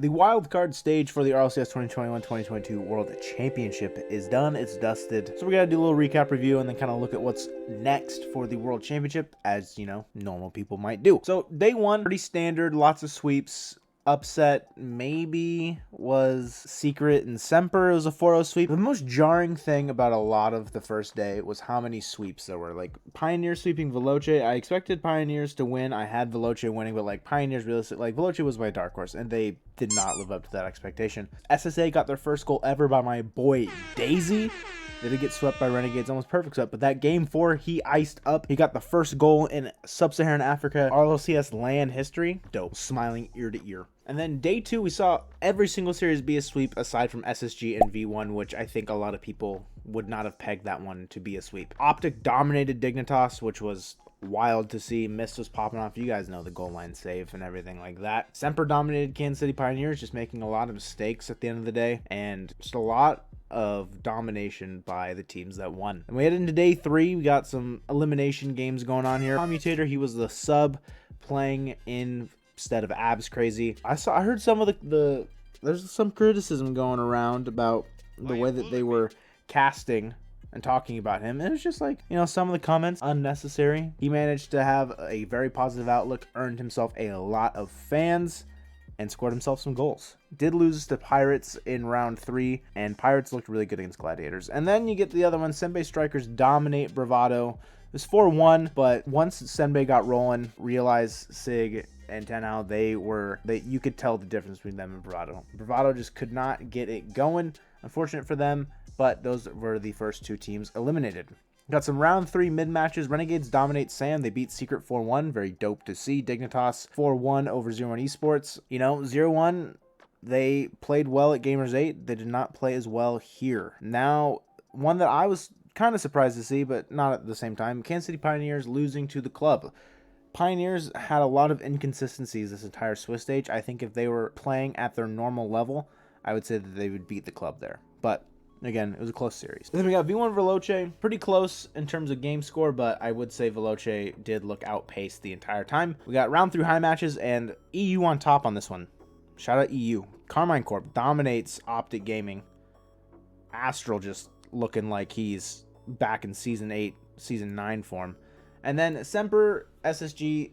The wildcard stage for the RLCS 2021-2022 World Championship is done. It's dusted. So we're going to do a little recap review and then kind of look at what's next for the World Championship, as, you know, normal people might do. So day one, pretty standard, lots of sweeps. Upset maybe was Secret and Semper. It was a 4-0 sweep. The most jarring thing about a lot of the first day was how many sweeps there were. Like Pioneer sweeping Veloce. I expected Pioneers to win. I had Veloce winning, but like Pioneers realistic, like Veloce was my dark horse and they did not live up to that expectation. SSA got their first goal ever by my boy Daisy. They did get swept by Renegades, almost perfect sweep, but that game 4, he iced up. He got the first goal in Sub-Saharan Africa RLCS LAN history. Dope. Smiling ear to ear. And then day 2, we saw every single series be a sweep aside from SSG and V1, which I think a lot of people would not have pegged that one to be a sweep. Optic dominated Dignitas, which was wild to see. Mist was popping off. You guys know the goal line save and everything like that. Semper dominated Kansas City Pioneers, just making a lot of mistakes at the end of the day, and just a lot of domination by the teams that won. And we head into day 3. We got some elimination games going on here. Commutator, he was the sub playing instead of Abs Crazy. I heard some of there's some criticism going around about the way that they were casting and talking about him. And it was just like, you know, some of the comments unnecessary. He managed to have a very positive outlook, earned himself a lot of fans, and scored himself some goals. Did lose to Pirates in round 3, and Pirates looked really good against Gladiators. And then you get the other one. Senbei Strikers dominate Bravado. It was 4-1, but once Senbei got rolling, realized Sig and Tenau, you could tell the difference between them and Bravado. Bravado just could not get it going. Unfortunate for them, but those were the first 2 teams eliminated. Got some round 3 mid matches. Renegades dominate Sam. They beat Secret 4-1. Very dope to see. Dignitas 4-1 over 0-1 Esports. You know, 0-1, they played well at Gamers 8. They did not play as well here. Now, one that I was kind of surprised to see, but not at the same time, Kansas City Pioneers losing to the club. Pioneers had a lot of inconsistencies this entire Swiss stage. I think if they were playing at their normal level, I would say that they would beat the club there. But again, it was a close series. Then we got V1 Veloce, pretty close in terms of game score, but I would say Veloce did look outpaced the entire time. We got round 3 high matches and EU on top on this one. Shout out EU. Carmine Corp dominates Optic Gaming. Astral just looking like he's back in Season 8, Season 9 form. And then Semper SSG,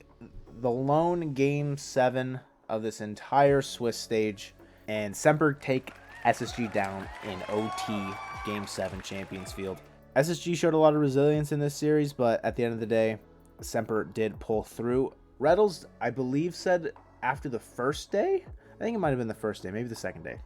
the lone game 7 of this entire Swiss stage. And Semper take SSG down in OT Game 7 Champions Field. SSG showed a lot of resilience in this series, but at the end of the day, Semper did pull through. Reddles, I believe, said after the first day, I think it might have been the first day, maybe the second day,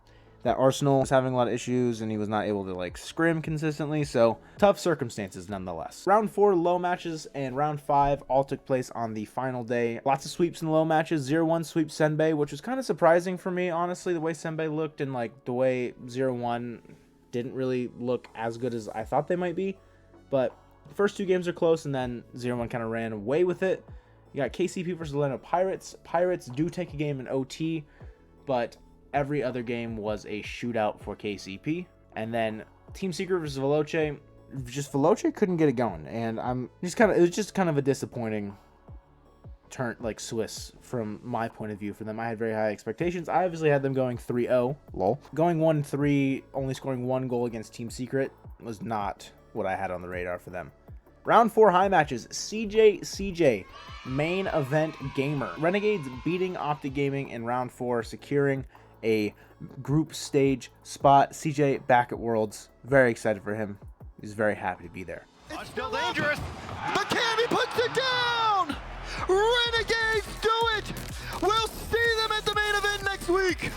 that Arsenal was having a lot of issues and he was not able to like scrim consistently, so tough circumstances nonetheless. Round 4 low matches and round 5 all took place on the final day. Lots of sweeps in the low matches. 0-1 sweep Senbei, which was kind of surprising for me, honestly, the way Senbei looked and like the way 0-1 didn't really look as good as I thought they might be. But the first 2 games are close and then 0-1 kind of ran away with it. You got KCP versus Orlando Pirates. Pirates do take a game in OT, but every other game was a shootout for KCP. And then Team Secret versus Veloce. Just Veloce couldn't get it going. And it was just kind of a disappointing turn, like Swiss from my point of view for them. I had very high expectations. I obviously had them going 3-0. Lol. Going 1-3, only scoring 1 goal against Team Secret was not what I had on the radar for them. Round 4 high matches. CJ, main event gamer. Renegades beating Optic Gaming in round 4, securing a group stage spot. CJ back at Worlds. Very excited for him. He's very happy to be there. It's still dangerous. The Cammy puts it down. Renegades do it. We'll see them at the main event next week.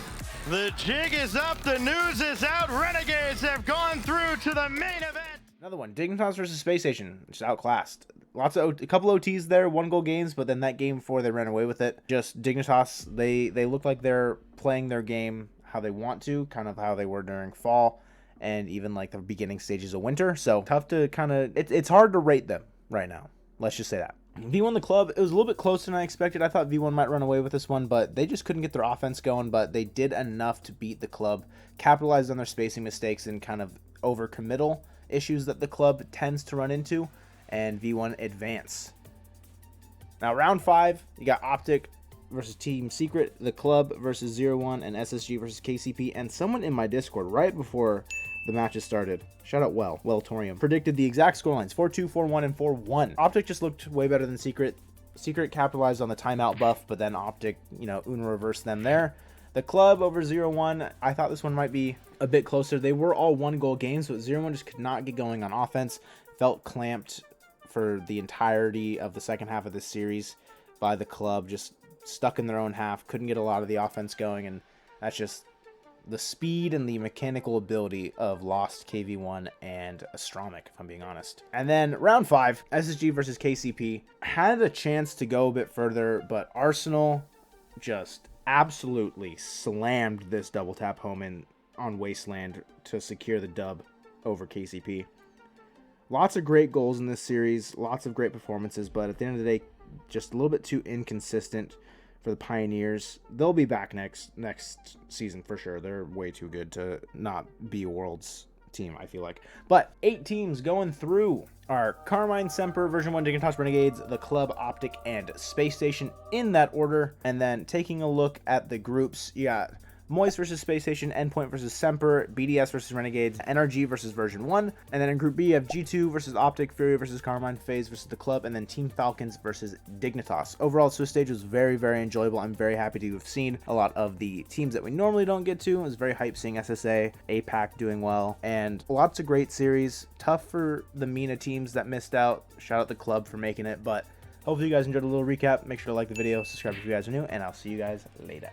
The jig is up. The news is out. Renegades have gone through to the main event. Another one. Dignitas versus Space Station. Just outclassed. A couple OTs there, 1 goal games, but then that game 4 they ran away with it. Just Dignitas, they look like they're playing their game how they want to, kind of how they were during fall and even like the beginning stages of winter. So tough to kind of, it's hard to rate them right now. Let's just say that. V1 the club, it was a little bit closer than I expected. I thought V1 might run away with this one, but they just couldn't get their offense going, but they did enough to beat the club, capitalized on their spacing mistakes and kind of overcommittal issues that the club tends to run into, and V1 advance. Now round 5, you got Optic versus Team Secret, the Club versus 0-1, and SSG versus KCP. And someone in my Discord right before the matches started, shout out Torium, predicted the exact scorelines: 4-2, 4-1, and 4-1. Optic just looked way better than Secret. Secret capitalized on the timeout buff, but then Optic, Uno reversed them there. The Club over 0-1, I thought this one might be a bit closer. They were all 1-goal games, but 0-1 just could not get going on offense. Felt clamped for the entirety of the second half of this series by the Club, just stuck in their own half, couldn't get a lot of the offense going, and that's just the speed and the mechanical ability of Lost, KV1, and Astromic, if I'm being honest. And then round 5, SSG versus KCP. Had a chance to go a bit further, but Arsenal just absolutely slammed this double tap home in on Wasteland to secure the dub over KCP. Lots of great goals in this series, lots of great performances, but at the end of the day, just a little bit too inconsistent for the Pioneers. They'll be back next season for sure. They're way too good to not be a Worlds team, I feel like. But 8 teams going through are Carmine, Semper, Version 1, Dignitas, Renegades, the Club, Optic, and Space Station in that order. And then taking a look at the groups, you got Moist versus Space Station, Endpoint versus Semper, BDS versus Renegades, NRG versus Version 1. And then in Group B, you have G2 versus Optic, Fury versus Carmine, FaZe versus the Club, and then Team Falcons versus Dignitas. Overall, Swiss stage was very, very enjoyable. I'm very happy to have seen a lot of the teams that we normally don't get to. It was very hype seeing SSA, APAC doing well, and lots of great series. Tough for the MENA teams that missed out. Shout out the Club for making it, but hopefully you guys enjoyed a little recap. Make sure to like the video, subscribe if you guys are new, and I'll see you guys later.